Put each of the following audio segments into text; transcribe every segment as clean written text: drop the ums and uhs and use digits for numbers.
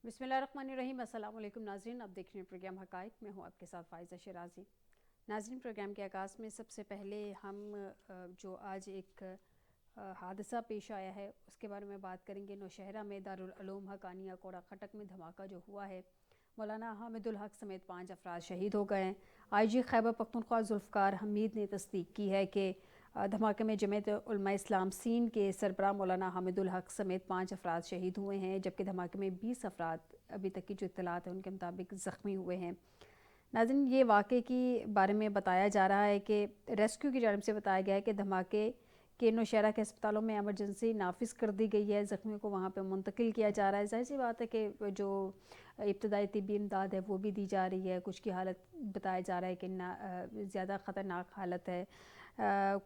بسم اللہ الرحمن الرحیم۔ السلام علیکم ناظرین، اب دیکھ رہے ہیں پروگرام حقائق میں ہوں آپ کے ساتھ فائزہ شیرازی۔ ناظرین، پروگرام کے آغاز میں سب سے پہلے ہم جو آج ایک حادثہ پیش آیا ہے اس کے بارے میں بات کریں گے۔ نوشہرہ میں دارالعلوم حقانیہ کوڑا خٹک میں دھماکہ جو ہوا ہے، مولانا حامد الحق سمیت 5 افراد شہید ہو گئے ہیں۔ آئی جی خیبر پختونخوا ذوالفقار حمید نے تصدیق کی ہے کہ دھماکے میں جمعیت علماء اسلام سین کے سربراہ مولانا حامد الحق سمیت 5 افراد شہید ہوئے ہیں، جبکہ دھماکے میں 20 افراد ابھی تک کی جو اطلاعات ہیں ان کے مطابق زخمی ہوئے ہیں۔ ناظرین، یہ واقعے کی بارے میں بتایا جا رہا ہے کہ ریسکیو کی جانب سے بتایا گیا ہے کہ دھماکے کے نوشہرہ کے اسپتالوں میں ایمرجنسی نافذ کر دی گئی ہے، زخمیوں کو وہاں پہ منتقل کیا جا رہا ہے۔ ظاہر سی بات ہے کہ جو ابتدائی طبی امداد ہے وہ بھی دی جا رہی ہے، کچھ کی حالت بتایا جا رہا ہے کہ زیادہ خطرناک حالت ہے۔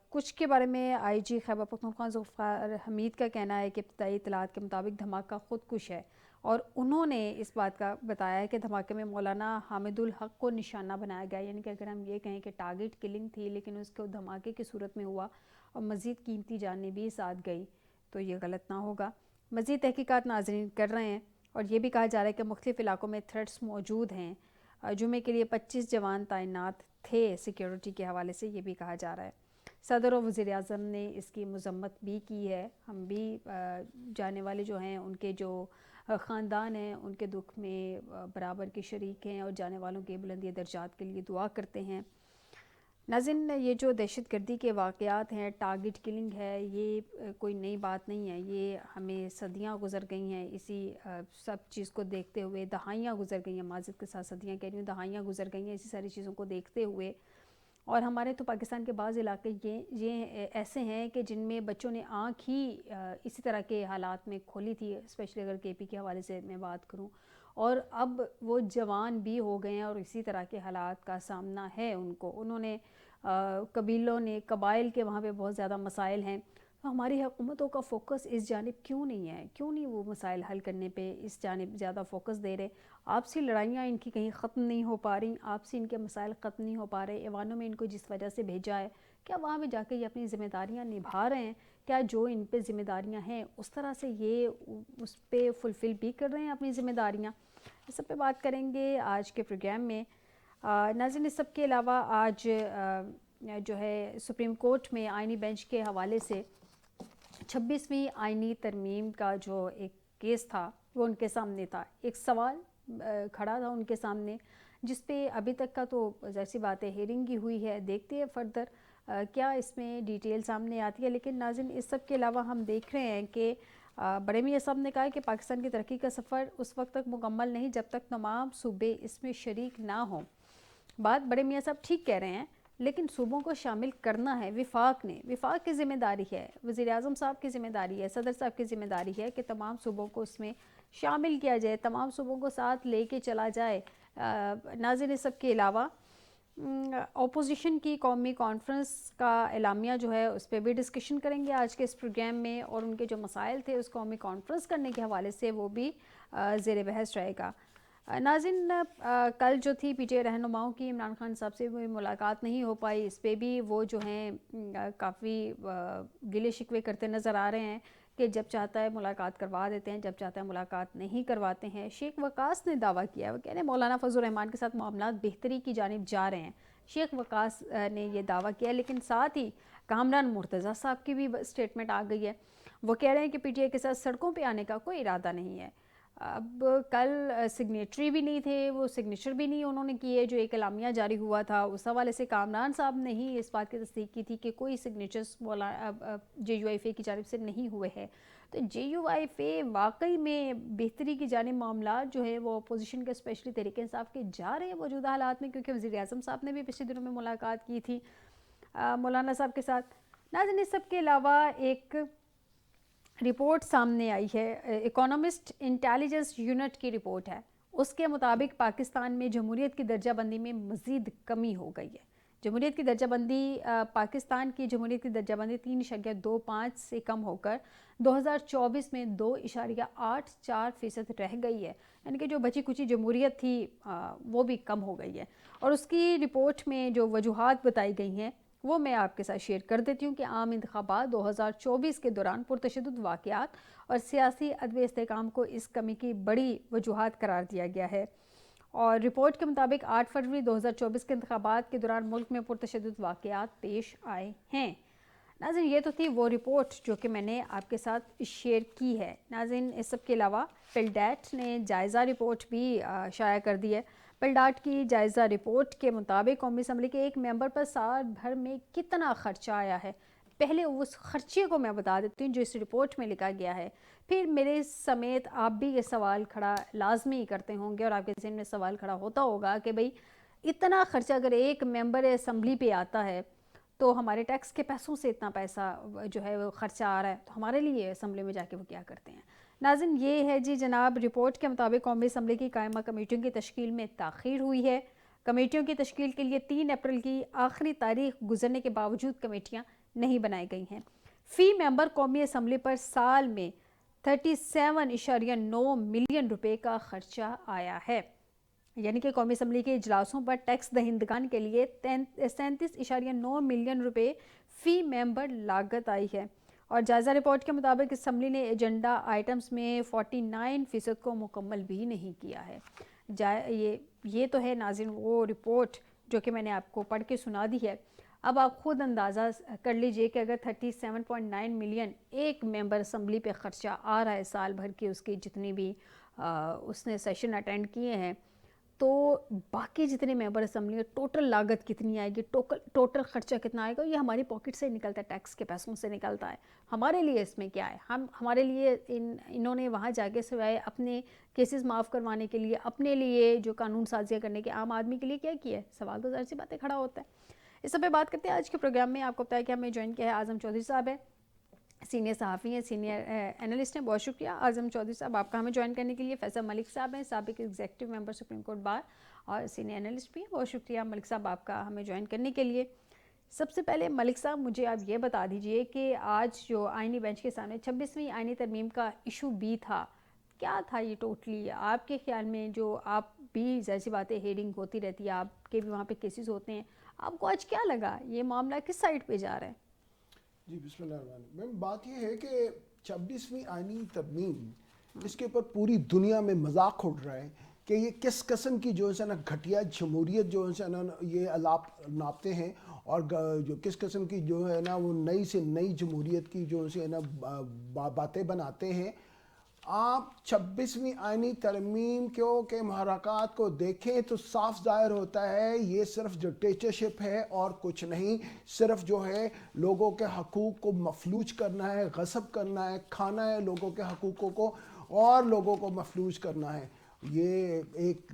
کچھ کے بارے میں آئی جی خیبر پختونخوا ذوالفقار حمید کا کہنا ہے کہ ابتدائی اطلاعات کے مطابق دھماکہ خودکش ہے، اور انہوں نے اس بات کا بتایا ہے کہ دھماکے میں مولانا حامد الحق کو نشانہ بنایا گیا، یعنی کہ اگر ہم یہ کہیں کہ ٹارگٹ کلنگ تھی لیکن اس کو دھماکے کی صورت میں ہوا اور مزید قیمتی جانیں بھی ساتھ گئی تو یہ غلط نہ ہوگا۔ مزید تحقیقات ناظرین کر رہے ہیں، اور یہ بھی کہا جا رہا ہے کہ مختلف علاقوں میں تھریٹس موجود ہیں۔ جمعے کے لیے 25 جوان تعینات تھے سیکیورٹی کے حوالے سے، یہ بھی کہا جا رہا ہے۔ صدر و وزیر اعظم نے اس کی مذمت بھی کی ہے۔ ہم بھی جانے والے جو ہیں ان کے جو خاندان ہیں ان کے دکھ میں برابر کے شریک ہیں، اور جانے والوں کے بلندی درجات کے لیے دعا کرتے ہیں۔ ناظرین، یہ جو دہشت گردی کے واقعات ہیں، ٹارگٹ کلنگ ہے، یہ کوئی نئی بات نہیں ہے، یہ ہمیں صدیاں گزر گئی ہیں اسی سب چیز کو دیکھتے ہوئے، دہائیاں گزر گئی ہیں، معذرت کے ساتھ صدیاں کہہ رہی ہوں، دہائیاں گزر گئی ہیں اسی ساری چیزوں کو دیکھتے ہوئے۔ اور ہمارے تو پاکستان کے بعض علاقے یہ ایسے ہیں کہ جن میں بچوں نے آنکھ ہی اسی طرح کے حالات میں کھولی تھی، اسپیشلی اگر کے پی کے حوالے سے میں بات کروں، اور اب وہ جوان بھی ہو گئے ہیں اور اسی طرح کے حالات کا سامنا ہے ان کو۔ انہوں نے قبیلوں نے، قبائل کے وہاں پہ بہت زیادہ مسائل ہیں، تو ہماری حکومتوں کا فوکس اس جانب کیوں نہیں ہے؟ کیوں نہیں وہ مسائل حل کرنے پہ اس جانب زیادہ فوکس دے رہے؟ آپسی لڑائیاں ان کی کہیں ختم نہیں ہو پا رہی، آپسی ان کے مسائل ختم نہیں ہو پا رہے؟ ایوانوں میں ان کو جس وجہ سے بھیجا ہے، کیا وہاں پہ جا کے یہ اپنی ذمہ داریاں نبھا رہے ہیں؟ کیا جو ان پہ ذمہ داریاں ہیں اس طرح سے یہ اس پہ فلفل بھی کر رہے ہیں اپنی ذمہ داریاں؟ اس سب پہ بات کریں گے آج کے پروگرام میں۔ ناظرین، اس سب کے علاوہ آج جو ہے سپریم کورٹ میں آئینی بینچ کے حوالے سے 26ویں آئینی ترمیم کا جو ایک کیس تھا وہ ان کے سامنے تھا۔ ایک سوال کھڑا تھا ان کے سامنے جس پہ ابھی تک کا تو ظاہر سی بات ہے ہیرنگ ہی ہوئی ہے، دیکھتے ہیں فردر کیا اس میں ڈیٹیل سامنے آتی ہے۔ لیکن ناظرین، اس سب کے علاوہ ہم دیکھ رہے ہیں کہ بڑے میاں صاحب نے کہا کہ پاکستان کی ترقی کا سفر اس وقت تک مکمل نہیں جب تک تمام صوبے اس میں شریک نہ ہوں۔ بات بڑے میاں صاحب ٹھیک کہہ رہے ہیں، لیکن صوبوں کو شامل کرنا ہے وفاق نے، وفاق کی ذمہ داری ہے، وزیر اعظم صاحب کی ذمہ داری ہے، صدر صاحب کی ذمہ داری ہے کہ تمام صوبوں کو اس میں شامل کیا جائے، تمام صوبوں کو ساتھ لے کے چلا جائے۔ ناظرین، اس سب کے علاوہ اپوزیشن کی قومی کانفرنس کا اعلامیہ جو ہے اس پہ بھی ڈسکشن کریں گے آج کے اس پروگرام میں، اور ان کے جو مسائل تھے اس قومی کانفرنس کرنے کے حوالے سے وہ بھی زیر بحث رہے گا۔ ناظرین، کل جو تھی پی ٹی آئی رہنماؤں کی عمران خان صاحب سے وہ ملاقات نہیں ہو پائی، اس پہ بھی وہ جو ہیں کافی گلے شکوے کرتے نظر آ رہے ہیں کہ جب چاہتا ہے ملاقات کروا دیتے ہیں، جب چاہتا ہے ملاقات نہیں کرواتے ہیں۔ شیخ وقاص نے دعویٰ کیا ہے، وہ کہہ رہے ہیں مولانا فضل الرحمان کے ساتھ معاملات بہتری کی جانب جا رہے ہیں۔ شیخ وقاص نے یہ دعویٰ کیا ہے، لیکن ساتھ ہی کامران مرتضیٰ صاحب کی بھی سٹیٹمنٹ آ گئی ہے، وہ کہہ رہے ہیں کہ پی ٹی آئی کے ساتھ سڑکوں پہ آنے کا کوئی ارادہ نہیں ہے۔ اب کل سگنیٹری بھی نہیں تھے، وہ سگنیچر بھی نہیں انہوں نے کیے جو ایک اعلامیہ جاری ہوا تھا، اس حوالے سے کامران صاحب نے ہی اس بات کی تصدیق کی تھی کہ کوئی signatures J U F A کی جانب سے نہیں ہوئے ہیں۔ تو جے یو ایف اے واقعی میں بہتری کی جانب معاملات جو ہے وہ اپوزیشن کے اسپیشلی تحریک انصاف کے جا رہے ہیں موجودہ حالات میں، کیونکہ وزیر اعظم صاحب نے بھی پچھلے دنوں میں ملاقات کی تھی مولانا صاحب کے ساتھ۔ ناظرین، اس سب کے علاوہ ایک رپورٹ سامنے آئی ہے، اکانومسٹ انٹیلیجنس یونٹ کی رپورٹ ہے، اس کے مطابق پاکستان میں جمہوریت کی درجہ بندی میں مزید کمی ہو گئی ہے۔ جمہوریت کی درجہ بندی، پاکستان کی جمہوریت کی درجہ بندی 3.25 سے کم ہو کر 2024 میں 2.84% رہ گئی ہے، یعنی کہ جو بچی کچی جمہوریت تھی وہ بھی کم ہو گئی ہے۔ اور اس کی رپورٹ میں جو وجوہات بتائی گئی ہیں وہ میں آپ کے ساتھ شیئر کر دیتی ہوں کہ عام انتخابات 2024 کے دوران پرتشدد واقعات اور سیاسی عدم استحکام کو اس کمی کی بڑی وجوہات قرار دیا گیا ہے، اور رپورٹ کے مطابق 8 فروری 2024 کے انتخابات کے دوران ملک میں پرتشدد واقعات پیش آئے ہیں۔ ناظرین، یہ تو تھی وہ رپورٹ جو کہ میں نے آپ کے ساتھ شیئر کی ہے۔ ناظرین، اس سب کے علاوہ پلڈیٹ نے جائزہ رپورٹ بھی شائع کر دی ہے۔ پلڈیٹ کی جائزہ رپورٹ کے مطابق قومی اسمبلی کے ایک ممبر پر سال بھر میں کتنا خرچہ آیا ہے، پہلے اس خرچے کو میں بتا دیتی ہوں جو اس رپورٹ میں لکھا گیا ہے، پھر میرے سمیت آپ بھی یہ سوال کھڑا لازمی کرتے ہوں گے اور آپ کے ذہن میں سوال کھڑا ہوتا ہوگا کہ بھئی اتنا خرچہ اگر ایک ممبر اسمبلی پہ آتا ہے تو ہمارے ٹیکس کے پیسوں سے اتنا پیسہ جو ہے وہ خرچہ آ رہا ہے، تو ہمارے لیے اسمبلی میں جا کے وہ کیا کرتے ہیں۔ ناظرین، یہ ہے جی جناب رپورٹ کے مطابق قومی اسمبلی کی قائمہ کمیٹیوں کی تشکیل میں تاخیر ہوئی ہے۔ کمیٹیوں کی تشکیل کے لیے 3 اپریل کی آخری تاریخ گزرنے کے باوجود کمیٹیاں نہیں بنائی گئی ہیں۔ فی ممبر قومی اسمبلی پر سال میں 37.9 ملین روپے کا خرچہ آیا ہے، یعنی کہ قومی اسمبلی کے اجلاسوں پر ٹیکس دہندگان کے لیے 37.9 ملین روپے فی ممبر لاگت آئی ہے، اور جائزہ رپورٹ کے مطابق اسمبلی نے ایجنڈا آئٹمز میں 49% کو مکمل بھی نہیں کیا ہے۔ یہ تو ہے ناظرین وہ رپورٹ جو کہ میں نے آپ کو پڑھ کے سنا دی ہے۔ اب آپ خود اندازہ کر لیجئے کہ اگر 37.9 ملین ایک ممبر اسمبلی پہ خرچہ آ رہا ہے سال بھر کی اس کی جتنی بھی اس نے سیشن اٹینڈ کیے ہیں، تو باقی جتنے ممبر اسمبلی ہیں ٹوٹل لاگت کتنی آئے گی، ٹوٹل خرچہ کتنا آئے گا، یہ ہماری پاکٹ سے نکلتا ہے، ٹیکس کے پیسوں سے نکلتا ہے۔ ہمارے لیے اس میں کیا ہے، ہمارے لیے انہوں نے وہاں جا کے سوائے اپنے کیسز معاف کروانے کے لیے، اپنے لیے جو قانون سازیاں کرنے کے عام آدمی کے لیے کیا کیا ہے، سوال تو ظاہر سی باتیں کھڑا ہوتا ہے۔ اس سب پہ بات کرتے ہیں آج کے پروگرام میں۔ آپ کو بتایا کہ ہمیں جوائن کیا ہے اعظم چودھری صاحب ہے، سینئر صحافی ہیں، سینئر اینالسٹ ہیں۔ بہت شکریہ اعظم چودھری صاحب آپ کا ہمیں جوائن کرنے کے لیے۔ فیصل ملک صاحب ہیں، سابق executive member supreme court bar اور سینئر اینالسٹ بھی ہیں۔ بہت شکریہ ملک صاحب آپ کا ہمیں جوائن کرنے کے لیے۔ سب سے پہلے ملک صاحب مجھے آپ یہ بتا دیجئے کہ آج جو آئینی بینچ کے سامنے 26ویں آئینی ترمیم کا ایشو بھی تھا، کیا تھا یہ ٹوٹلی آپ کے خیال میں؟ جو آپ بھی ظاہر سی باتیں ہیڈنگ ہوتی رہتی ہے، آپ کے بھی وہاں پہ کیسز ہوتے ہیں، آپ کو آج کیا لگا یہ معاملہ کس سائڈ پہ جا رہا ہے؟ جی بسم اللہ الرحمن الرحیم۔ بات یہ ہے کہ 26ویں آئینی ترمیم اس کے اوپر پوری دنیا میں مذاق اڑ رہا ہے کہ یہ کس قسم کی جو ہے نا گھٹیا جمہوریت جو ہے نا یہ الاپ ناپتے ہیں، اور جو کس قسم کی جو ہے نا وہ نئی سے نئی جمہوریت کی جو ہے نا باتیں بناتے ہیں۔ آپ 26ویں آئینی ترمیم کے محرکات کو دیکھیں تو صاف ظاہر ہوتا ہے یہ صرف ڈکٹیٹرشپ ہے اور کچھ نہیں، صرف جو ہے لوگوں کے حقوق کو مفلوج کرنا ہے، غصب کرنا ہے، کھانا ہے لوگوں کے حقوقوں کو اور لوگوں کو مفلوج کرنا ہے۔ یہ ایک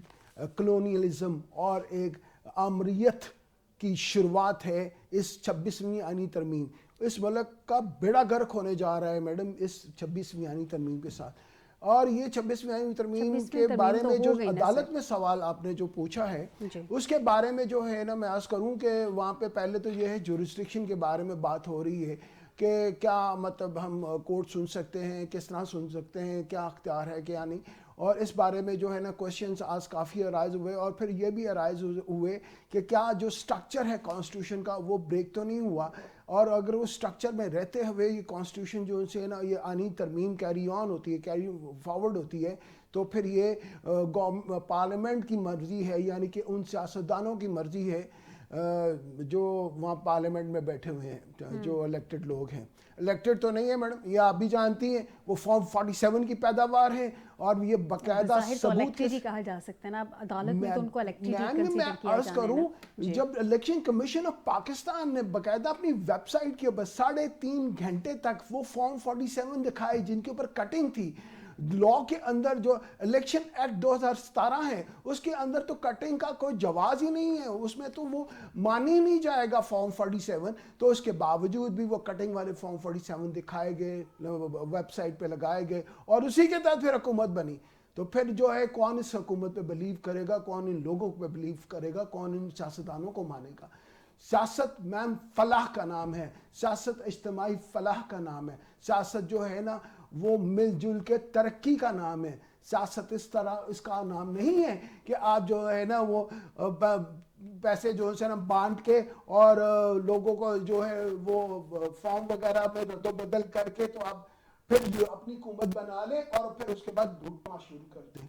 کلونیلزم اور ایک آمریت کی شروعات ہے اس 26ویں آئینی ترمیم۔ اس ملک کا بیڑا غرق ہونے جا رہا ہے میڈم اس 26ویں آئینی ترمیم کے ساتھ۔ اور یہ 26ویں آئینی ترمیم کے بارے میں جو عدالت میں سوال آپ نے جو پوچھا ہے اس کے بارے میں جو ہے نا میں عرض کروں کہ وہاں پہ پہلے تو یہ ہے جورسڈکشن کے بارے میں بات ہو رہی ہے کہ کیا مطلب ہم کورٹ سن سکتے ہیں، کس طرح سن سکتے ہیں، کیا اختیار ہے کیا نہیں، اور اس بارے میں جو ہے نا کوشچنز آج کافی ارائز ہوئے، اور پھر یہ بھی ارائز ہوئے کہ کیا جو سٹرکچر ہے کانسٹیٹیوشن کا وہ بریک تو نہیں ہوا، اور اگر وہ سٹرکچر میں رہتے ہوئے یہ کانسٹیٹیوشن جو ہے نا یہ آئینی ترمیم کیری آن ہوتی ہے، کیری فارورڈ ہوتی ہے، تو پھر یہ پارلیمنٹ کی مرضی ہے، یعنی کہ ان سیاستدانوں کی مرضی ہے جو وہاں پارلیمنٹ میں بیٹھے ہوئے ہیں، جو الیکٹڈ لوگ ہیں۔ الیکٹڈ تو نہیں ہے میڈم، یہ آپ بھی جانتی ہیں، وہ فارم 47 کی پیداوار ہے، اور یہ باقاعدہ ثبوت ہی کہا جا سکتا ہے نا عدالت میں، تو ان کو الیکٹڈ ہی کنسیڈر کیا میں عرض کروں جب الیکشن کمیشن آف پاکستان نے باقاعدہ اپنی ویب سائٹ کے اوپر 3.5 گھنٹے تک وہ فارم 47 دکھائے جن کے اوپر کٹنگ تھی، لاء کے اندر جو الیکشن ایکٹ 2017 ہے اس کے اندر تو کٹنگ کا کوئی جواز ہی نہیں ہے، اس میں تو وہ مانی نہیں جائے گا فارم 47، تو اس کے باوجود بھی وہ کٹنگ والے فارم 47 دکھائے گئے، ویب سائٹ پہ لگائے گئے، اور اسی کے تحت پھر حکومت بنی۔ تو پھر جو ہے کون اس حکومت پہ بلیو کرے گا، کون ان لوگوں پہ بلیو کرے گا، کون ان سیاستدانوں کو مانے گا؟ سیاست میم فلاح کا نام ہے، سیاست اجتماعی فلاح کا نام ہے، سیاست جو ہے نا وہ مل جل کے ترقی کا نام ہے۔ سیاست اس طرح اس کا نام نہیں ہے کہ آپ جو ہے نا وہ پیسے جو ہے نا باندھ کے اور لوگوں کو جو ہے وہ فارم وغیرہ میں رد و بدل کر کے تو آپ پھر جو اپنی حکومت بنا لیں اور پھر اس کے بعد لوٹ مار شروع کر دیں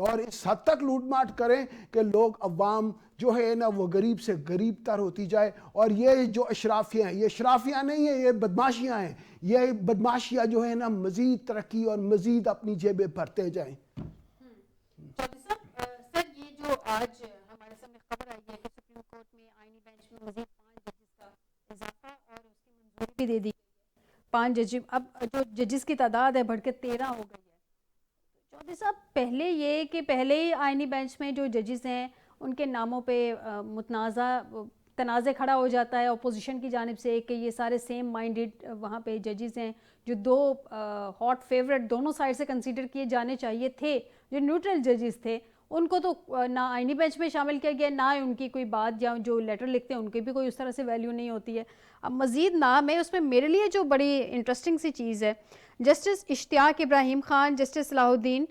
اور اس حد تک لوٹ ماٹ کریں کہ لوگ عوام جو ہے نا وہ غریب سے غریب تر ہوتی جائے. اور یہ جو اشرافیہ ہیں یہ اشرافیہ نہیں ہیں, یہ بدماشیاں ہیں. یہ بدماشیاں جو ہے نا مزید ترقی اور مزید اپنی جیبیں بھرتے جائیں. سر یہ جو آج ہمارے سامنے خبر آئی ہے کہ سپریم کورٹ میں آئینی بینچ میں مزید 5 ججز کا اضافہ اور اس کی منظوری بھی دے دی. 5 جج, اب جو ججز کی تعداد ہے بڑھ کے 13 ہو گئی ہے. چودھری صاحب, پہلے یہ کہ پہلے ہی آئینی بینچ میں جو ججز ہیں ان کے ناموں پہ تنازع کھڑا ہو جاتا ہے اپوزیشن کی جانب سے کہ یہ سارے سیم مائنڈڈ وہاں پہ ججز ہیں جو دو ہاٹ فیورٹ دونوں سائڈ سے کنسیڈر کیے جانے چاہیے تھے, جو نیوٹرل ججز تھے ان کو تو نہ آئینی بینچ میں شامل کیا گیا, نہ ان کی کوئی بات یا جو لیٹر لکھتے ہیں ان کی بھی کوئی اس طرح سے ویلیو نہیں ہوتی ہے. اب مزید نام ہے اس میں, میرے لیے جو بڑی انٹرسٹنگ سی چیز ہے, جسٹس اشتیاق ابراہیم خان, جسٹس صلاح الدین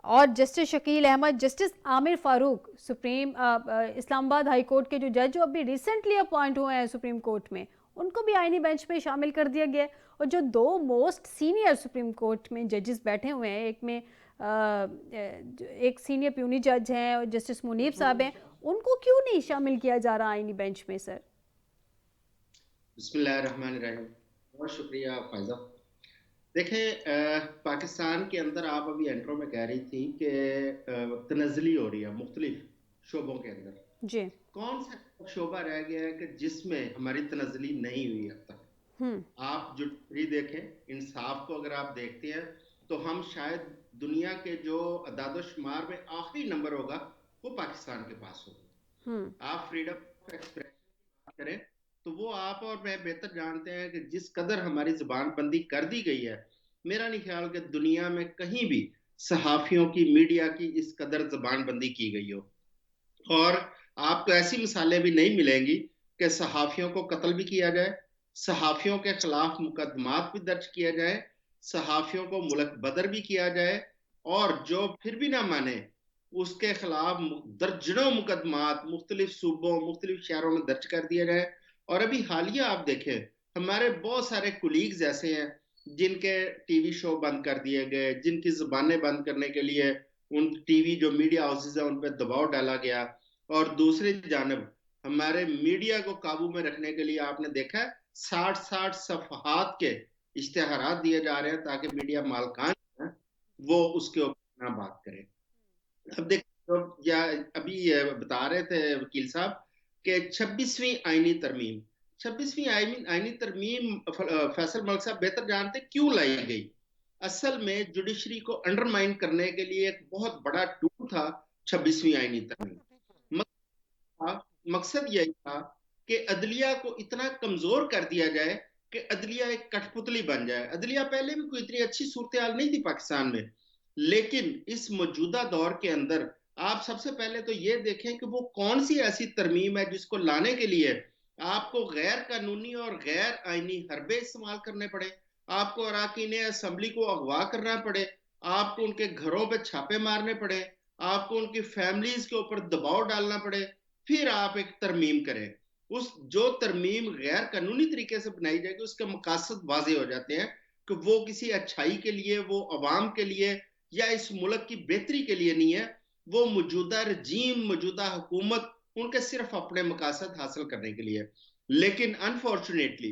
اور جسٹس شکیل احمد, جسٹس عامر فاروق, سپریم اسلام آباد ہائی کورٹ کے جو جج جو ابھی ریسنٹلی اپوائنٹ ہوئے ہیں سپریم کورٹ میں, ان کو بھی آئینی بینچ میں شامل کر دیا گیا. اور جو 2 موسٹ سینئر سپریم کورٹ میں ججز بیٹھے ہوئے ہیں, ایک میں ایک سینئر پیونی جج ہیں اور جسٹس منیب صاحب ہیں, ان کو کیوں نہیں شامل کیا جا رہا آئینی بینچ میں سر؟ بسم اللہ الرحمن الرحیم. بہت شکریہ فائزہ. دیکھیں پاکستان کے اندر آپ ابھی انٹرو میں کہہ رہی تھی کہ تنزلی ہو رہی ہے مختلف شعبوں کے اندر. جی, کون سا شعبہ رہ گیا ہے کہ جس میں ہماری تنزلی نہیں ہوئی اب تک؟ آپ جو دیکھیں, انصاف کو اگر آپ دیکھتے ہیں تو ہم شاید دنیا کے جو اعداد و شمار میں آخری نمبر ہوگا وہ پاکستان کے پاس ہوگا. آپ فریڈم آف ایکسپریشن کریں تو وہ آپ اور میں بہتر جانتے ہیں کہ جس قدر ہماری زبان بندی کر دی گئی ہے, میرا نہیں خیال کہ دنیا میں کہیں بھی صحافیوں کی, میڈیا کی اس قدر زبان بندی کی گئی ہو. اور آپ کو ایسی مثالیں بھی نہیں ملیں گی کہ صحافیوں کو قتل بھی کیا جائے, صحافیوں کے خلاف مقدمات بھی درج کیا جائے, صحافیوں کو ملک بدر بھی کیا جائے, اور جو پھر بھی نہ مانے اس کے خلاف درجنوں مقدمات مختلف صوبوں مختلف شہروں میں درج کر دیا جائے. اور ابھی حالیہ آپ دیکھیں ہمارے بہت سارے کولیگز ایسے ہیں جن کے ٹی وی شو بند کر دیے گئے, جن کی زبانیں بند کرنے کے لیے ان ٹی وی جو میڈیا ہاؤسز ہیں ان پہ دباؤ ڈالا گیا. اور دوسری جانب ہمارے میڈیا کو قابو میں رکھنے کے لیے آپ نے دیکھا ہے 60 صفحات کے اشتہارات دیے جا رہے ہیں تاکہ میڈیا مالکان وہ اس کے اوپر نہ بات کرے. اب دیکھیں ابھی بتا رہے تھے وکیل صاحب کہ 26ویں آئینی ترمیم, 26ویں آئینی ترمیم فیصل ملک صاحب بہتر جانتے کیوں لائی گئی. اصل میں جوڈیشری کو انڈرمائن کرنے کے لیے ایک بہت بڑا ٹول تھا 26ویں آئینی ترمیم. مقصد یہی تھا کہ عدلیہ کو اتنا کمزور کر دیا جائے کہ عدلیہ ایک کٹھ پتلی بن جائے. عدلیہ پہلے بھی کوئی اتنی اچھی صورتحال نہیں تھی پاکستان میں, لیکن اس موجودہ دور کے اندر آپ سب سے پہلے تو یہ دیکھیں کہ وہ کون سی ایسی ترمیم ہے جس کو لانے کے لیے آپ کو غیر قانونی اور غیر آئینی حربے استعمال کرنے پڑے, آپ کو اراکین اسمبلی کو اغوا کرنا پڑے, آپ کو ان کے گھروں پہ چھاپے مارنے پڑے, آپ کو ان کی فیملیز کے اوپر دباؤ ڈالنا پڑے, پھر آپ ایک ترمیم کریں. اس جو ترمیم غیر قانونی طریقے سے بنائی جائے گی اس کے مقاصد واضح ہو جاتے ہیں کہ وہ کسی اچھائی کے لیے, وہ عوام کے لیے یا اس ملک کی بہتری کے لیے نہیں ہے. وہ موجودہ رجیم, موجودہ حکومت ان کے صرف اپنے مقاصد حاصل کرنے کے لیے. لیکن انفارچونیٹلی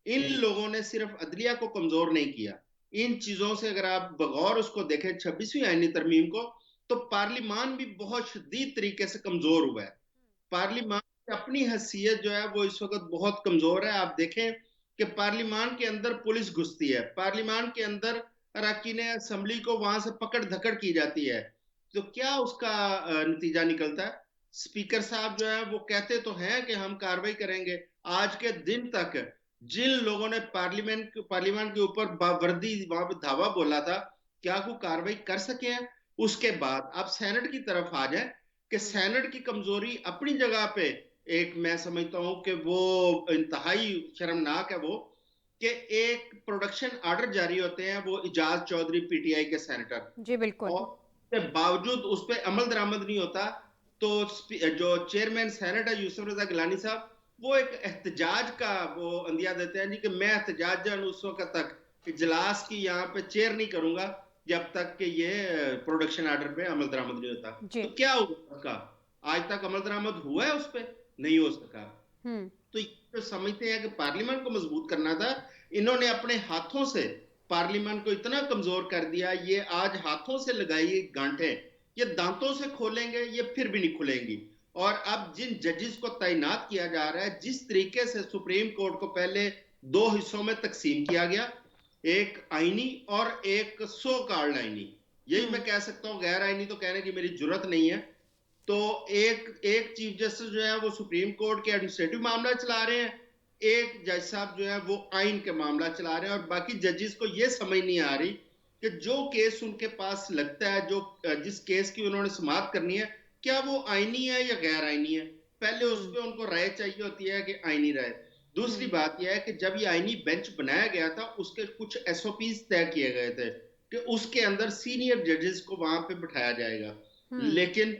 ان لوگوں نے صرف عدلیہ کو کمزور نہیں کیا, ان چیزوں سے اگر آپ بغور اس کو دیکھیں 26ویں آئینی ترمیم کو, تو پارلیمان بھی بہت شدید طریقے سے کمزور ہوا ہے. پارلیمان کی اپنی حیثیت جو ہے وہ اس وقت بہت کمزور ہے. آپ دیکھیں کہ پارلیمان کے اندر پولیس گھستی ہے, پارلیمان کے اندر اراکین اسمبلی کو وہاں سے پکڑ دھکڑ کی جاتی ہے, تو کیا اس کا نتیجہ نکلتا ہے؟ سپیکر صاحب جو ہے وہ کہتے تو ہیں کہ ہم کاروائی کریں گے, آج کے دن تک جن لوگوں نے پارلیمان کے اوپر باوردی وہاں پہ دھاوا بولا تھا کیا کوئی کاروائی کر سکے ہیں؟ اس کے بعد آپ سینٹ کی طرف آ جائیں کہ سینٹ کی کمزوری اپنی جگہ پہ ایک میں سمجھتا ہوں کہ وہ انتہائی شرمناک ہے, وہ کہ ایک پروڈکشن آرڈر جاری ہوتے ہیں, وہ اجاز چودھری پی ٹی آئی کے سینیٹر, جی بالکل, اور کے باوجود اس پہ عمل درآمد نہیں ہوتا. تو جو چیئرمین سینٹ ہے یوسف رضا گیلانی صاحب وہ ایک احتجاج کا وہ اندیا دیتے ہیں جی کہ میں احتجاجاً اس وقت تک اجلاس کی یہاں پہ چیئر نہیں کروں گا جب تک کہ یہ پروڈکشن آرڈر پہ عمل درآمد نہیں ہوتا. جی. تو کیا ہوا اس کا؟ آج تک عمل درآمد ہوا ہے اس پہ؟ نہیں ہو سکا. تو یہ سمجھتے ہیں کہ پارلیمنٹ کو مضبوط کرنا تھا, انہوں نے اپنے ہاتھوں سے پارلیمنٹ کو اتنا کمزور کر دیا. یہ آج ہاتھوں سے لگائی گانٹیں یہ دانتوں سے کھولیں گے یہ پھر بھی نہیں کھلیں گی. اور اب جن ججز کو تعینات کیا جا رہا ہے, جس طریقے سے سپریم کورٹ کو پہلے 2 حصوں میں تقسیم کیا گیا, ایک آئینی اور ایک سو کارڈ آئینی, یہی میں کہہ سکتا ہوں, غیر آئینی تو کہنے کی میری جرت نہیں ہے. تو ایک چیف جسٹس جو ہے وہ سپریم کورٹ کے ایڈمنسٹریٹو معاملہ چلا رہے ہیں, ایک جج صاحب جو ہے وہ آئین کے معاملہ چلا رہے ہیں, اور باقی ججز کو یہ سمجھ نہیں آ رہی کہ جو کیس ان کے پاس لگتا ہے, جو جس کیس کی انہوں نے سماعت کرنی ہے, کیا وہ آئینی ہے یا غیر آئینی ہے. پہلے اس پہ ان کو رائے چاہیے ہوتی ہے کہ آئینی رائے. دوسری بات یہ ہے کہ جب یہ آئینی بینچ بنایا گیا تھا اس کے کچھ ایس او پیز طے کیے گئے تھے کہ اس کے اندر سینئر ججز کو وہاں پہ بٹھایا جائے گا. لیکن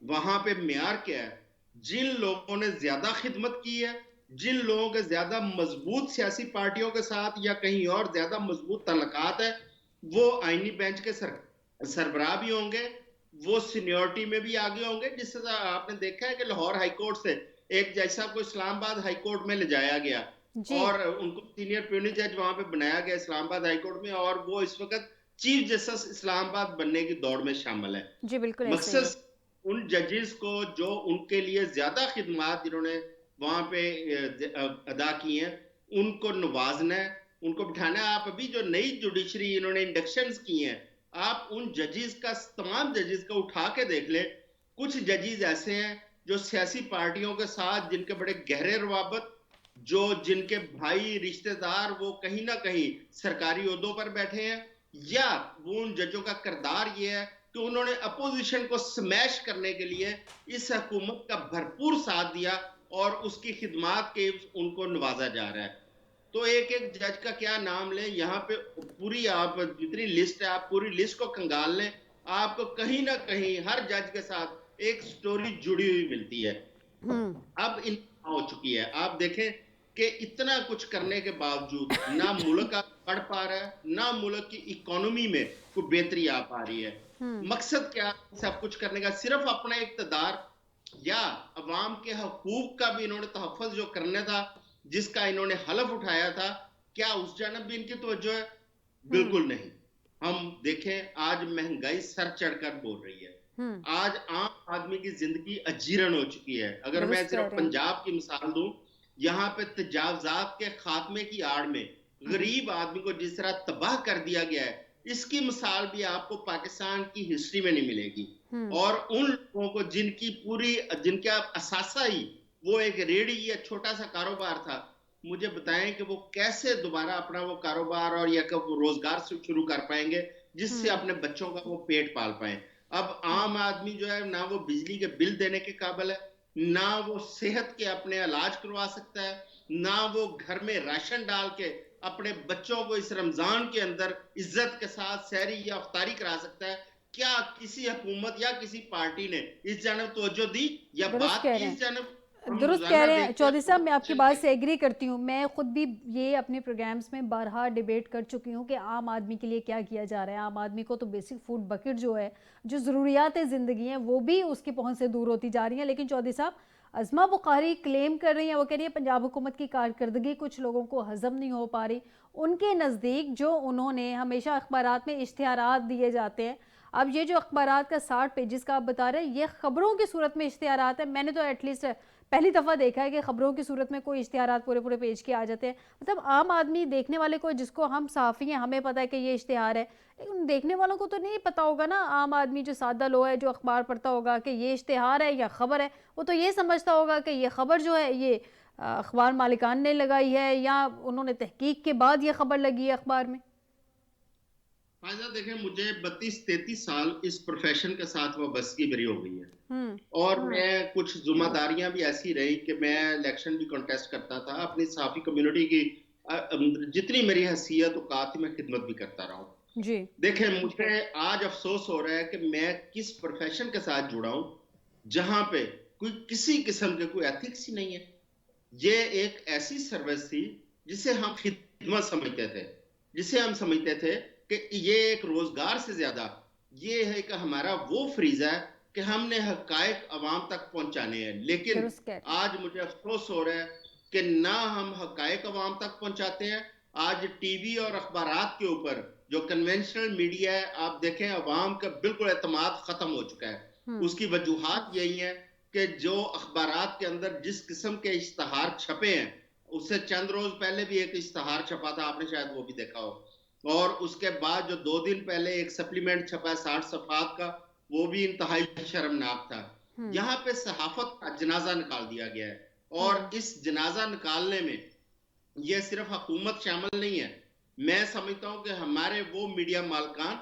وہاں پہ معیار کیا ہے؟ جن لوگوں نے زیادہ خدمت کی ہے, جن لوگوں کے زیادہ مضبوط سیاسی پارٹیوں کے ساتھ یا کہیں اور زیادہ مضبوط تعلقات ہے, وہ آئینی بینچ کے سربراہ بھی ہوں گے, وہ سینیورٹی میں بھی آگے ہوں گے. جس سے آپ نے دیکھا ہے کہ لاہور ہائی کورٹ سے ایک جج صاحب کو اسلام آباد ہائی کورٹ میں لے جایا گیا اور ان کو سینئر پیونی جج وہاں پہ بنایا گیا اسلام آباد ہائی کورٹ میں, اور وہ اس وقت چیف جسٹس اسلام آباد بننے کی دوڑ میں شامل ہے. جی بالکل. مقصد ان ججز کو جو ان کے لیے زیادہ خدمات جنہوں نے وہاں پہ ادا کی ہیں ان کو نوازنا ہے, ان کو بٹھانا ہے. آپ ابھی جو نئی جوڈیشری انہوں نے انڈکشنز کی ہیں, آپ ان ججز کا تمام ججز کا اٹھا کے دیکھ لیں. کچھ ججز ایسے ہیں جو سیاسی پارٹیوں کے ساتھ جن کے بڑے گہرے روابط, جو جن کے بھائی رشتہ دار وہ کہیں نہ کہیں سرکاری عہدوں پر بیٹھے ہیں, یا وہ ان ججوں کا کردار یہ ہے کہ انہوں نے اپوزیشن کو سمیش کرنے کے لیے اس حکومت کا بھرپور ساتھ دیا اور اس کی خدمات کے ان کو نوازا جا رہا ہے. تو ایک ایک جج کا کیا نام لیں, یہاں پہ پوری آپ جتنی لسٹ ہے آپ پوری لسٹ کو کنگال لیں, آپ کو کہیں نہ کہیں ہر جج کے ساتھ ایک سٹوری جڑی ہوئی ملتی ہے. اب ان ہو چکی ہے. آپ دیکھیں کہ اتنا کچھ کرنے کے باوجود نہ ملک بڑھ پا رہا ہے, نہ ملک کی اکانومی میں کوئی بہتری آ پا رہی ہے. مقصد کیا سب کچھ کرنے کا؟ صرف اپنا اقتدار یا عوام کے حقوق کا بھی انہوں نے تحفظ جو کرنا تھا, جس کا انہوں نے حلف اٹھایا تھا, کیا اس جانب بھی ان کی توجہ ہے؟ بالکل نہیں. ہم دیکھیں آج مہنگائی سر چڑھ کر بول رہی ہے, آج عام آدمی کی زندگی اجیرن ہو چکی ہے. اگر میں صرف پنجاب کی مثال دوں, یہاں پہ تجاوزات کے خاتمے کی آڑ میں غریب آدمی کو جس طرح تباہ کر دیا گیا ہے, اس کی مثال بھی آپ کو پاکستان کی ہسٹری میں نہیں ملے گی. اور ان لوگوں کو جن کا اثاثہ ہی وہ ایک ریڑھی یا چھوٹا سا کاروبار تھا, مجھے بتائیں کہ وہ کیسے دوبارہ اپنا وہ کاروبار اور یا کہ وہ روزگار شروع کر پائیں گے جس سے اپنے بچوں کا وہ پیٹ پال پائیں. اب عام آدمی جو ہے نہ وہ بجلی کے بل دینے کے قابل ہے, نہ وہ صحت کے اپنے علاج کروا سکتا ہے, نہ وہ گھر میں راشن ڈال کے اپنے بچوں کو اس رمضان کے اندر عزت کے ساتھ سحری یا افطاری کرا سکتا ہے. کیا کسی حکومت یا کسی پارٹی نے اس جانب توجہ دی یا بات کی اس جانب؟ درست کہہ رہے ہیں چودھری صاحب, میں آپ کی بات سے ایگری کرتی ہوں. میں خود بھی یہ اپنے پروگرامز میں بارہا ڈیبیٹ کر چکی ہوں کہ عام آدمی کے لیے کیا کیا جا رہا ہے. عام آدمی کو تو بیسک فوڈ بکٹ جو ہے, جو ضروریات زندگی ہیں, وہ بھی اس کی پہنچ سے دور ہوتی جا رہی ہیں. لیکن چودھری صاحب, عظمہ بخاری کلیم کر رہی ہیں, وہ کہہ رہی ہیں پنجاب حکومت کی کارکردگی کچھ لوگوں کو ہضم نہیں ہو پا رہی. ان کے نزدیک جو انہوں نے ہمیشہ اخبارات میں اشتہارات دیے جاتے ہیں, اب یہ جو اخبارات کا 60 پیجز کا آپ بتا رہے ہیں, یہ خبروں کی صورت میں اشتہارات ہیں. میں نے تو ایٹ لیسٹ پہلی دفعہ دیکھا ہے کہ خبروں کی صورت میں کوئی اشتہارات پورے پیج کے آ جاتے ہیں. مطلب عام آدمی دیکھنے والے کو, جس کو ہم صحافی ہیں ہمیں پتہ ہے کہ یہ اشتہار ہے, لیکن دیکھنے والوں کو تو نہیں پتہ ہوگا نا. عام آدمی جو سادہ لوگ ہے, جو اخبار پڑھتا ہوگا کہ یہ اشتہار ہے یا خبر ہے, وہ تو یہ سمجھتا ہوگا کہ یہ خبر جو ہے یہ اخبار مالکان نے لگائی ہے یا انہوں نے تحقیق کے بعد یہ خبر لگی ہے اخبار میں. فائزہ دیکھیں, مجھے 32-33 سال اس پروفیشن کے ساتھ وابستگی میری ہو گئی ہے, اور میں کچھ ذمہ داریاں بھی ایسی رہی کہ میں الیکشن بھی کنٹیسٹ کرتا تھا. اپنی صحافی کمیونٹی کی جتنی میری حیثیت اوقات میں خدمت بھی کرتا رہا ہوں. دیکھیں مجھے آج افسوس ہو رہا ہے کہ میں کس پروفیشن کے ساتھ جڑا ہوں جہاں پہ کوئی کسی قسم کے کوئی ایتھکس ہی نہیں ہے. یہ ایک ایسی سروس تھی جسے ہم خدمت سمجھتے تھے, جسے ہم سمجھتے تھے کہ یہ ایک روزگار سے زیادہ یہ ہے کہ ہمارا وہ فریضہ ہے کہ ہم نے حقائق عوام تک پہنچانے ہیں. لیکن درست کہہ رہے آج مجھے افسوس ہو رہا ہے کہ نہ ہم حقائق عوام تک پہنچاتے ہیں. آج ٹی وی اور اخبارات کے اوپر جو کنونشنل میڈیا ہے, آپ دیکھیں عوام کا بالکل اعتماد ختم ہو چکا ہے. اس کی وجوہات یہی ہیں کہ جو اخبارات کے اندر جس قسم کے اشتہار چھپے ہیں, اس سے چند روز پہلے بھی ایک اشتہار چھپا تھا, آپ نے شاید وہ بھی دیکھا ہو, اور اس کے بعد جو 2 دن پہلے ایک سپلیمنٹ چھپا ہے 60 صفحات کا, وہ بھی انتہائی شرمناک تھا. یہاں پہ صحافت کا جنازہ نکال دیا گیا ہے, اور اس جنازہ نکالنے میں یہ صرف حکومت شامل نہیں ہے. میں سمجھتا ہوں کہ ہمارے وہ میڈیا مالکان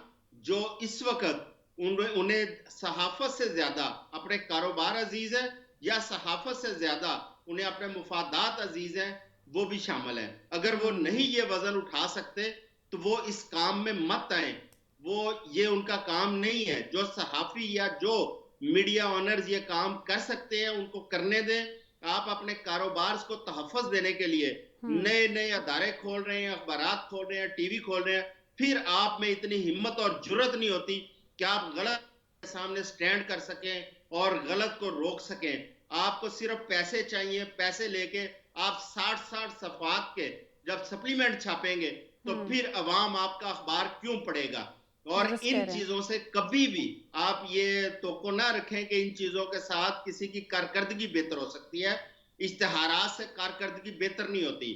جو اس وقت انہیں صحافت سے زیادہ اپنے کاروبار عزیز ہے, یا صحافت سے زیادہ انہیں اپنے مفادات عزیز ہیں, وہ بھی شامل ہیں. اگر وہ نہیں یہ وزن اٹھا سکتے تو وہ اس کام میں مت آئیں. وہ یہ ان کا کام نہیں ہے. جو صحافی یا جو میڈیا آنرز یہ کام کر سکتے ہیں ان کو کرنے دیں. آپ اپنے کاروبار کو تحفظ دینے کے لیے نئے نئے ادارے کھول رہے ہیں, اخبارات کھول رہے ہیں, ٹی وی کھول رہے ہیں, پھر آپ میں اتنی ہمت اور جرت نہیں ہوتی کہ آپ غلط کے سامنے سٹینڈ کر سکیں اور غلط کو روک سکیں. آپ کو صرف پیسے چاہیے, پیسے لے کے آپ 60 صفحات کے جب سپلیمنٹ چھاپیں گے تو پھر عوام آپ کا اخبار کیوں پڑھے گا. اور درست کہہ ان رہے ہیں. چیزوں سے کبھی بھی آپ یہ توقع نہ رکھیں کہ ان چیزوں کے ساتھ کسی کی کارکردگی بہتر ہو سکتی ہے. اشتہارات سے کارکردگی بہتر نہیں ہوتی.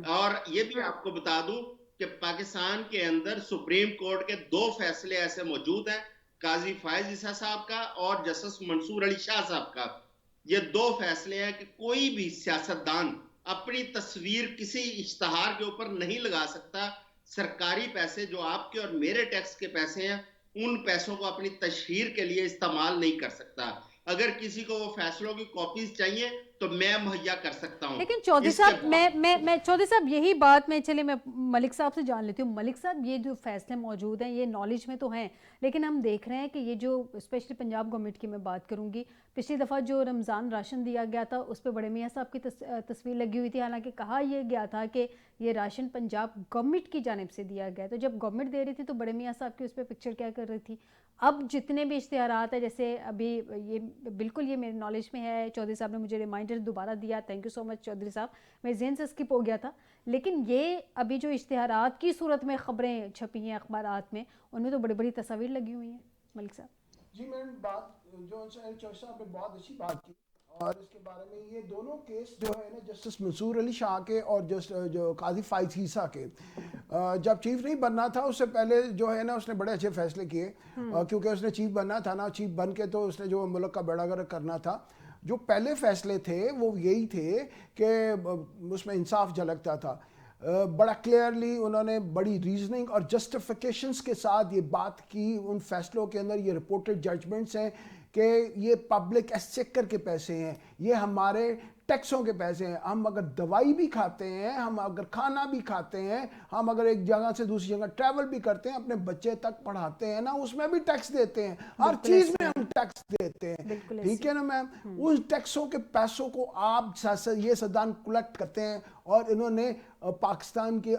اور یہ بھی آپ کو بتا دوں کہ پاکستان کے اندر سپریم کورٹ کے 2 فیصلے ایسے موجود ہیں, قاضی فائز عیسیٰ صاحب کا اور جسٹس منصور علی شاہ صاحب کا. یہ 2 فیصلے ہیں کہ کوئی بھی سیاستدان اپنی تصویر کسی اشتہار کے اوپر نہیں لگا سکتا. سرکاری پیسے جو آپ کے اور میرے ٹیکس کے پیسے ہیں, ان پیسوں کو اپنی تشہیر کے لیے استعمال نہیں کر سکتا. اگر کسی کو وہ فیصلوں کی کاپیز چاہیے تو میں مہیا کر سکتا ہوں. لیکن چودھری صاحب میں چودھری صاحب یہی بات میں چلے میں ملک صاحب سے جان لیتی ہوں. ملک صاحب یہ جو فیصلے موجود ہیں یہ نالج میں تو ہیں, لیکن ہم دیکھ رہے ہیں کہ یہ جو اسپیشلی پنجاب گورنمنٹ کی میں بات کروں گی, پچھلی دفعہ جو رمضان راشن دیا گیا تھا اس پہ بڑے میاں صاحب کی تصویر لگی ہوئی تھی, حالانکہ کہا یہ گیا تھا کہ یہ راشن پنجاب گورنمنٹ کی جانب سے دیا گیا. تو جب گورنمنٹ دے رہی تھی تو بڑے میاں صاحب کی اس پہ پکچر کیا کر رہی تھی. اب جتنے بھی اشتہارات ہیں, جیسے ابھی یہ بالکل یہ میرے نالج میں ہے, چودھری صاحب نے مجھے ریمائنڈر دوبارہ دیا, تھینک یو سو مچ چودھری صاحب, میرے ذہن سے سکپ ہو گیا تھا. لیکن یہ ابھی جو اشتہارات کی صورت میں خبریں چھپی ہیں اخبارات میں, ان میں تو بڑی بڑی تصاویر لگی ہوئی ہیں. ملک صاحب جی میں بات جو چودھری صاحب نے بہت اچھی بات کی, اور اس کے بارے میں یہ دونوں کیس جو ہے نا جسٹس منصور علی شاہ کے اور جو قاضی فائز عیسیٰ کے, جب چیف نہیں بننا تھا اس سے پہلے جو ہے نا اس نے بڑے اچھے فیصلے کیے, کیونکہ اس نے چیف بننا تھا نا, چیف بن کے تو اس نے جو ملک کا بیڑا گرک کرنا تھا. جو پہلے فیصلے تھے وہ یہی تھے کہ اس میں انصاف جھلکتا تھا. بڑا کلیئرلی انہوں نے بڑی ریزننگ اور جسٹیفیکیشنز کے ساتھ یہ بات کی ان فیصلوں کے اندر. یہ رپورٹڈ ججمنٹس ہیں کہ یہ پبلک ایکسچیکر کے پیسے ہیں, یہ ہمارے ٹیکسوں کے پیسے ہیں. ہم اگر دوائی بھی کھاتے ہیں, ہم اگر کھانا بھی کھاتے ہیں, ہم اگر ایک جگہ سے دوسری جگہ ٹریول بھی کرتے ہیں, اپنے بچے تک پڑھاتے ہیں نا, اس میں بھی ٹیکس دیتے ہیں. ہر چیز میں ہم ٹیکس دیتے ہیں, ٹھیک ہے نا میم. ان ٹیکسوں کے پیسوں کو آپ یہ سدان کلیکٹ کرتے ہیں, اور انہوں نے پاکستان کی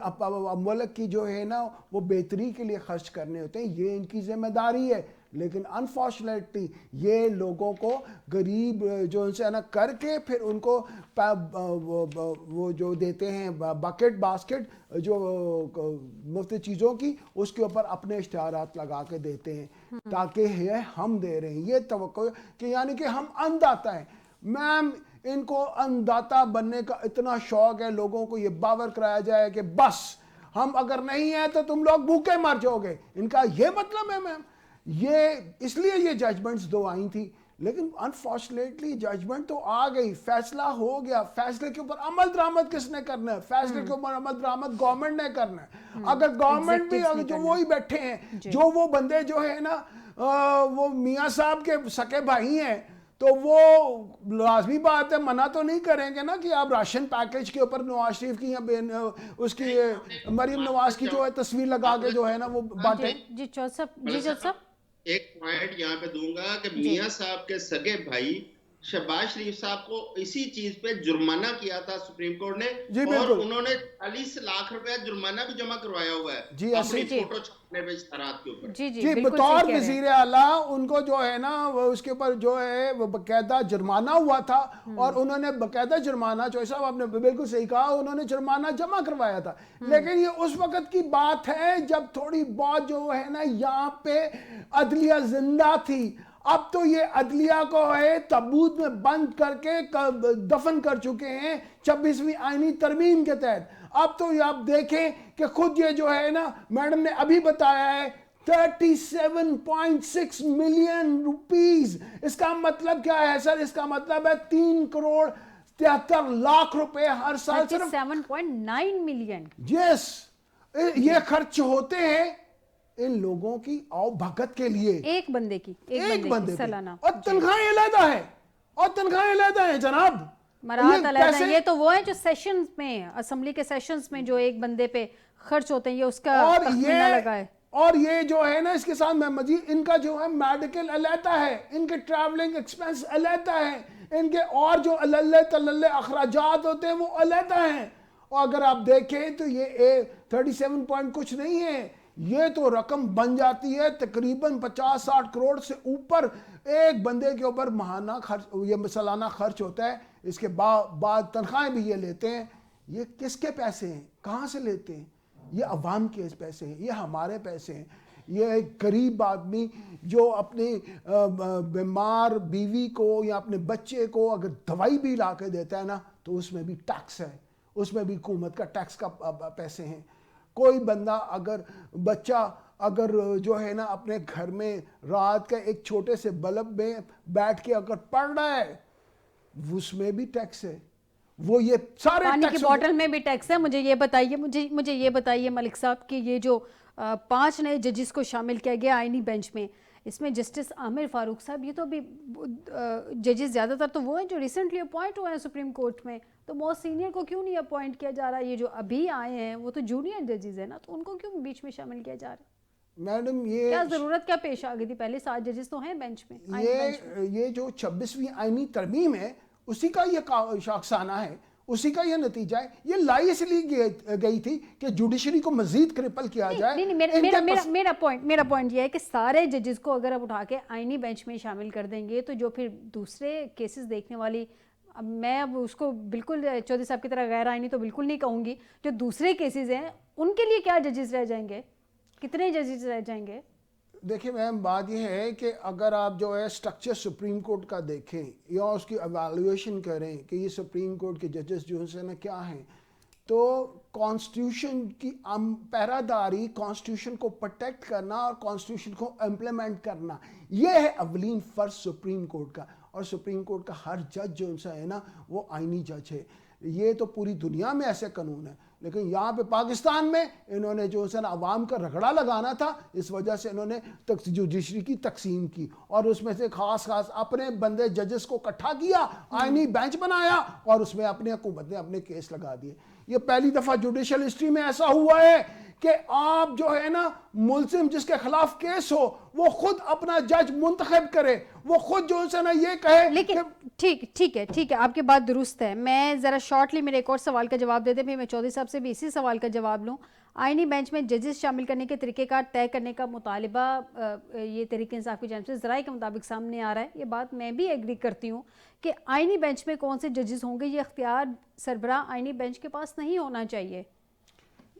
ملک کی جو ہے نا وہ بہتری کے لیے خرچ کرنے ہوتے ہیں. یہ ان کی ذمہ داری ہے. لیکن انفارچونیٹلی یہ لوگوں کو غریب جو ان سے نا کر کے پھر ان کو وہ جو دیتے ہیں بکٹ باسکٹ جو مفت چیزوں کی, اس کے اوپر اپنے اشتہارات لگا کے دیتے ہیں تاکہ یہ ہم دے رہے ہیں. یہ توقع کہ یعنی کہ ہم انداتا ہیں. میم ان کو انداتا بننے کا اتنا شوق ہے, لوگوں کو یہ باور کرایا جائے کہ بس ہم اگر نہیں ہیں تو تم لوگ بھوکے مر جاؤ گے. ان کا یہ مطلب ہے میم. یہ اس لیے یہ ججمنٹس 2 آئی تھی, لیکن انفارچونیٹلی ججمنٹ تو آ گئی, فیصلہ ہو گیا. فیصلے کے اوپر عمل درآمد کس نے کرنا ہے؟ فیصلے کے اوپر عمل درآمد گورنمنٹ نے کرنا ہے. اگر گورنمنٹ بھی جو وہی بیٹھے ہیں, جو وہ بندے جو ہے نا وہ میاں صاحب کے سکے بھائی ہیں, تو وہ لازمی بات ہے منع تو نہیں کریں گے نا کہ آپ راشن پیکج کے اوپر نواز شریف کی یا اس کی مریم نواز کی جو ہے تصویر لگا کے جو ہے نا وہ بانٹیں. جی چودھری صاحب, جی چودھری صاحب ایک پوائنٹ یہاں پہ دوں گا کہ میاں صاحب کے سگے بھائی شہباز شریف صاحب کو اسی چیز پہ جرمانہ کیا تھا سپریم کورٹ نے، اور انہوں نے 40 لاکھ روپے جرمانہ بھی جمع کروایا ہوا ہے اپنی فوٹو چھاپنے پہ اشتہارات کے اوپر. جی بطور وزیر اعلیٰ ان کو جو ہے نا اس کے اوپر جو ہے وہ باقاعدہ جرمانہ ہوا تھا، اور انہوں نے باقاعدہ جرمانہ، چوہدری صاحب آپ نے بالکل صحیح کہا، انہوں نے جرمانہ جمع کروایا تھا. لیکن یہ اس وقت کی بات ہے جب تھوڑی بہت جو ہے نا یہاں پہ عدلیہ زندہ تھی. اب تو یہ عدلیہ کو ہے تابوت میں بند کر کے دفن کر چکے ہیں 26ویں آئینی ترمیم کے تحت. اب تو یہ آپ دیکھیں کہ خود یہ جو ہے نا میڈم نے ابھی بتایا ہے 37.6 ملین روپیز. اس کا مطلب کیا ہے سر؟ اس کا مطلب ہے 3 کروڑ 73 لاکھ روپے ہر سال صرف 7.9 ملین. یس، یہ خرچ ہوتے ہیں ان لوگوں کی آؤ بھگت کے لیے، ایک بندے کی سالانہ. اور تنخواہیں علیحدہ ہیں، اور تنخواہیں علیحدہ ہیں جناب، مراد علیحدہ. یہ تو وہ ہیں جو سیشنز میں، اسمبلی کے سیشنز میں جو ایک بندے پہ خرچ ہوتے ہیں، یہ اس کا تخمینہ لگا ہے. اور یہ جو ہے نا اس کے ساتھ میں مزید ان کا جو ہے میڈیکل علیحدہ ہے، ان کے ٹریولنگ ایکسپینس علیحدہ ہیں، ان کے اور جو اللہ تللہ اخراجات ہوتے ہیں وہ علیحدہ ہیں. اور اگر آپ دیکھیں تو یہ 37 پوائنٹ کچھ نہیں ہے، یہ تو رقم بن جاتی ہے تقریباً 50-60 کروڑ سے اوپر ایک بندے کے اوپر ماہانہ خرچ، یہ سالانہ خرچ ہوتا ہے. اس کے بعد تنخواہیں بھی یہ لیتے ہیں. یہ کس کے پیسے ہیں؟ کہاں سے لیتے ہیں؟ یہ عوام کے پیسے ہیں، یہ ہمارے پیسے ہیں. یہ ایک غریب آدمی جو اپنی بیمار بیوی کو یا اپنے بچے کو اگر دوائی بھی لا کے دیتا ہے نا تو اس میں بھی ٹیکس ہے، اس میں بھی حکومت کا ٹیکس کا پیسے ہیں. کوئی بندہ اگر بچہ اگر جو ہے نا اپنے گھر میں رات کا ایک چھوٹے سے بلب میں بیٹھ کے اگر پڑھ رہا ہے اس میں بھی ٹیکس ہے. وہ یہ سارے پانی کی بوٹل میں بھی ٹیکس ہے. مجھے یہ بتائیے ملک صاحب کہ یہ جو 5 نئے ججز کو شامل کیا گیا آئینی بینچ میں، اس میں جسٹس عامر فاروق صاحب، یہ تو ابھی ججز زیادہ تر تو وہ ہیں جو ریسنٹلی اپوائنٹ ہوئے ہیں سپریم کورٹ میں، تو موسٹ سینئر کو کیوں نہیں اپوائنٹ کیا جا رہا؟ یہ جو ابھی آئے ہیں وہ تو جونیئر ججز ہیں نا، تو ان کو کیوں بیچ میں شامل کیا جا رہا ہے؟ میڈم یہ کیا ضرورت کیا پیش آ گئی تھی؟ پہلے 7 ججز تو ہیں بینچ میں. یہ جو 26ویں آئینی ترمیم ہے اسی کا یہ شاخسانہ ہے، اسی کا یہ نتیجہ ہے. یہ لائی اس لیے گئی تھی کہ جوڈیشری کو مزید کرپل کیا جائے. میرا پوائنٹ یہ ہے کہ سارے ججز کو اگر آپ اٹھا کے آئینی بینچ میں شامل کر دیں گے تو جو پھر دوسرے کیسز دیکھنے والی، اب میں اب اس کو بالکل چودھری صاحب کی طرح غیر آئینی تو بالکل نہیں کہوں گی، جو دوسرے کیسز ہیں ان کے لیے کیا ججز رہ جائیں گے؟ کتنے ججز رہ جائیں گے؟ دیکھیں میم، بات یہ ہے کہ اگر آپ جو ہے سٹرکچر سپریم کورٹ کا دیکھیں یا اس کی ایویلویشن کریں کہ یہ سپریم کورٹ کے ججز جو ہے نا کیا ہیں، تو کانسٹیٹیوشن کی پہراداری، کانسٹیٹیوشن کو پروٹیکٹ کرنا اور کانسٹیٹیوشن کو امپلیمنٹ کرنا، یہ ہے اولین فرض سپریم کورٹ کا. اور سپریم کورٹ کا ہر جج جو ہے نا وہ آئینی جج ہے. یہ تو پوری دنیا میں ایسے قانون ہے، لیکن یہاں پہ پاکستان میں انہوں نے جو ہے نا عوام کا رگڑا لگانا تھا، اس وجہ سے انہوں نے جوڈیشری کی تقسیم کی اور اس میں سے خاص اپنے بندے ججز کو اکٹھا کیا، آئینی بینچ بنایا اور اس میں اپنے حکومت نے اپنے کیس لگا دیے. یہ پہلی دفعہ جوڈیشل ہسٹری میں ایسا ہوا ہے کہ آپ جو ہے نا ملزم جس کے خلاف کیس ہو وہ خود اپنا جج منتخب کرے، وہ خود جو ہے نا یہ کہے. لیکن ٹھیک ہے آپ کی بات درست ہے. میں ذرا شارٹلی میرے ایک اور سوال کا جواب دے دیں، پھر میں چودھری صاحب سے بھی اسی سوال کا جواب لوں. آئینی بینچ میں ججز شامل کرنے کے طریقہ کار طے کرنے کا مطالبہ یہ تحریک انصاف کی جانب سے ذرائع کے مطابق سامنے آ رہا ہے. یہ بات میں بھی ایگری کرتی ہوں کہ آئینی بینچ میں کون سے ججز ہوں گے یہ اختیار سربراہ آئینی بینچ کے پاس نہیں ہونا چاہیے.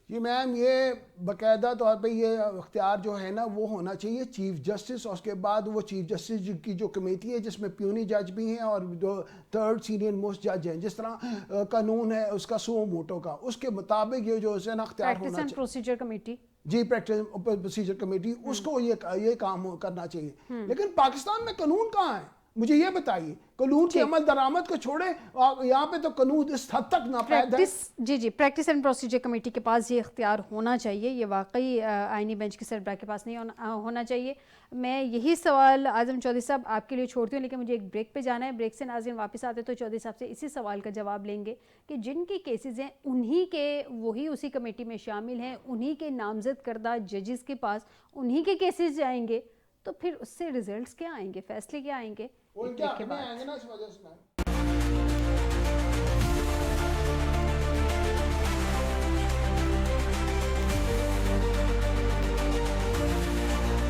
جی میم، یہ باقاعدہ طور پہ یہ اختیار جو ہے نا وہ ہونا چاہیے چیف جسٹس، اور اس کے بعد وہ چیف جسٹس کی جو کمیٹی ہے جس میں پیونی جج بھی ہیں اور جو 3rd سینئر موسٹ جج ہیں، جس طرح قانون ہے اس کا سو موٹو کا، اس کے مطابق یہ جو ہے نا اختیار ہونا چاہیے. پریکٹس اینڈ پروسیجر کمیٹی، جی پریکٹس پروسیجر کمیٹی، اس کو یہ کام کرنا چاہیے. لیکن پاکستان میں قانون کہاں ہے؟ مجھے یہ بتائیے. قانون کی عمل درآمد کو چھوڑے، یہاں پہ تو قانون اس حد تک ناپید ہے. جی پریکٹس اینڈ پروسیجر کمیٹی کے پاس یہ اختیار ہونا چاہیے. یہ واقعی آئینی بینچ کے سربراہ کے پاس نہیں ہونا چاہیے. میں یہی سوال اعظم چودھری صاحب آپ کے لیے چھوڑتی ہوں، لیکن مجھے ایک بریک پہ جانا ہے. بریک سے ناظرین واپس آتے تو چودھری صاحب سے اسی سوال کا جواب لیں گے کہ جن کے کیسز ہیں انہی کے وہی اسی کمیٹی میں شامل ہیں، انہی کے نامزد کردہ ججز کے پاس انہی کے کیسز جائیں گے، تو پھر اس سے ریزلٹس کیا آئیں گے, فیصلے کیا آئیں گے وہ ایک کیا کلک کے ہمیں بعد؟ آئیں گے نا اس وجہ سے میم